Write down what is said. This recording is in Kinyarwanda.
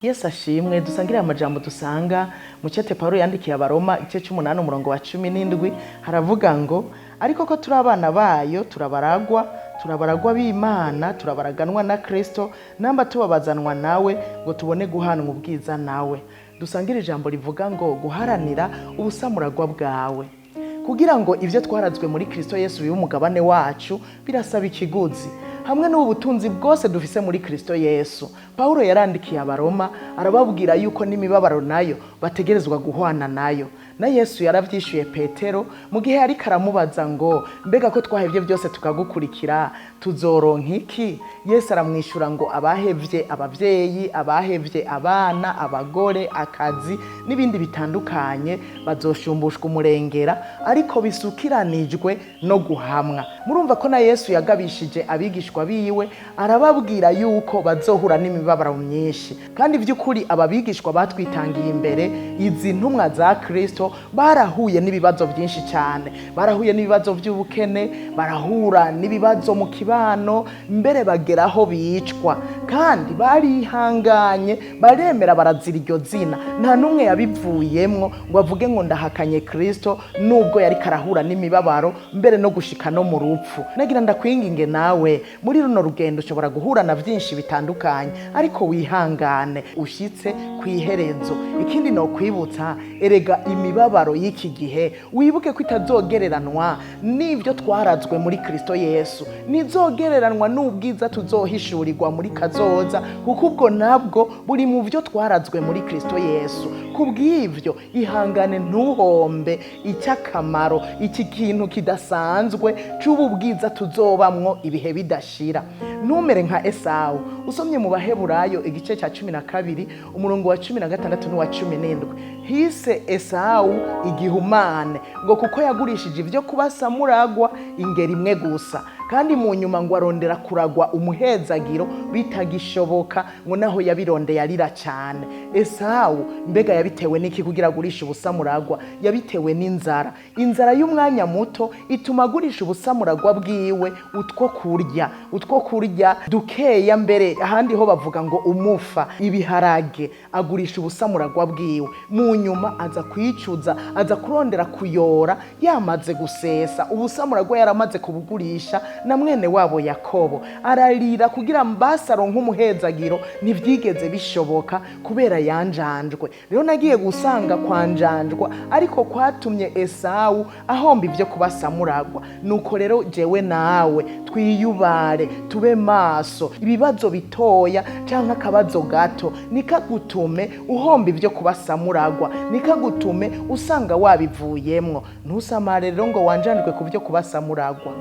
Yesu ashimwe dusangire amajambo dusanga mu cete Paulo yandikiye abaroma igice 8 umurongo wa 17 haravuga ngo ariko ko turi abana bayo turabaragwa b'Imana turabaraganwa na Kristo namba tubabazanwa nawe ngo tubone guhanwa ubwiza nawe. Dusangire ijambo rivuga ngo guharanira ubusamurarwa bwawe kugira ngo ivyo twarazwe muri Kristo Yesu bibe umugabane wacu birasaba ikiguzi hamwe n'ubutunzi bwose dufise muri Kristo Yesu. Paulo yarandikiye abaroma arababwira yuko n'imibabaro nayo bategerezwa guhwana nayo. Na Yesu yaravyishuye Petero mu gihe ari karamubaza ngo mbega ko twahevye byose tukagukurikira tuzoronka iki? Yesu aramwishura ngo abahevye abavyeyi, abahevye abana, abagore, akazi n'ibindi bitandukanye bazoshumbushwa umurengera ariko bisukiranijwe no guhamwa. Murumva ko na Yesu yagabishije abigishwa biwe arababwira yuko bazohura n'imibabaro myinshi, kandi vy'ukuri ababigishwa batwitangiye imbere izi ntumwa za Kristo barahuye n'ibibazo byinshi cyane. Barahuye n'ibibazo by'ubukene, barahura n'ibibazo mu kibano, mbere bageraho bicwa, kandi barihanganye baremera barazira iryo zina. Nta numwe yabivuyemwo ngo avuge ngo ndahakanye Kristo nubwo yari karahura n'imibabaro mbere no gushika no mu rupfu. Nagira ndakwinginge nawe muri runo rugendo ushobora guhura na byinshi bitandukanye, ariko wihangane ushitse kwiherezo. Ikindi no kwibutsa erega imibabaro y'iki gihe wibuke ko itazogereranwa n'ivyo twarazwe muri Kristo Yesu, nizogereranwa n'ubwiza tuzohishurirwa muri kazoza, kuko ubwo nabwo buri mu byo twarazwe muri Kristo Yesu. Kubw'ivyo ihangane ntuhombe icyakamaro, iki kintu kidasanzwe c'ubu bwiza tuzobamwo ibihe bidashira. Numere nka S.S.I usomye mu Baheburayo igice cya 12 umurongo wa 16 n'uwa 17 hise S.S.I igihumane ngo kuko yagurishije ivyo kubasamurarwa ingeri imwe gusa, kandi mu nyuma ngo arondera kuragwa umuhezagiro bitagishoboka, ngo naho yabirondeye arira cyane. S.S.I mbega yabitewe n'iki kugira agurisha ubusamurarwa? Yabitewe n'inzara. Inzara y'umwanya muto ituma agurisha ubusamurarwa bwiwe utwo kurya dukeya, mbere ahandi ho bavuga ngo umufa ibiharage. Agurisha ubusamurarwa bwiwe, mu nyuma aza kwicuza, aza kurondera kuyora yamaze gusesa ubusamurarwa yaramaze kubugurisha na mwene wabo Yakobo. Ararira kugira mbasaro nk'umuhezagiro, ntivyigeze bishoboka kubera yanjanjwe. Rero nagiye gusanga kwanjanjwa ariko kwatumye S.S.I ahomba ivyo kubasamurarwa. Nuko rero jewe nawe twiyubare tube maso, ibibazo bitoya canke akabazo gato nikagutume uhomba ivyo kubasamurarwa, nikagutume usanga wabivuyemwo. Ntusamare rero ngo wanjanjwe ku vyo kubasamurarwa.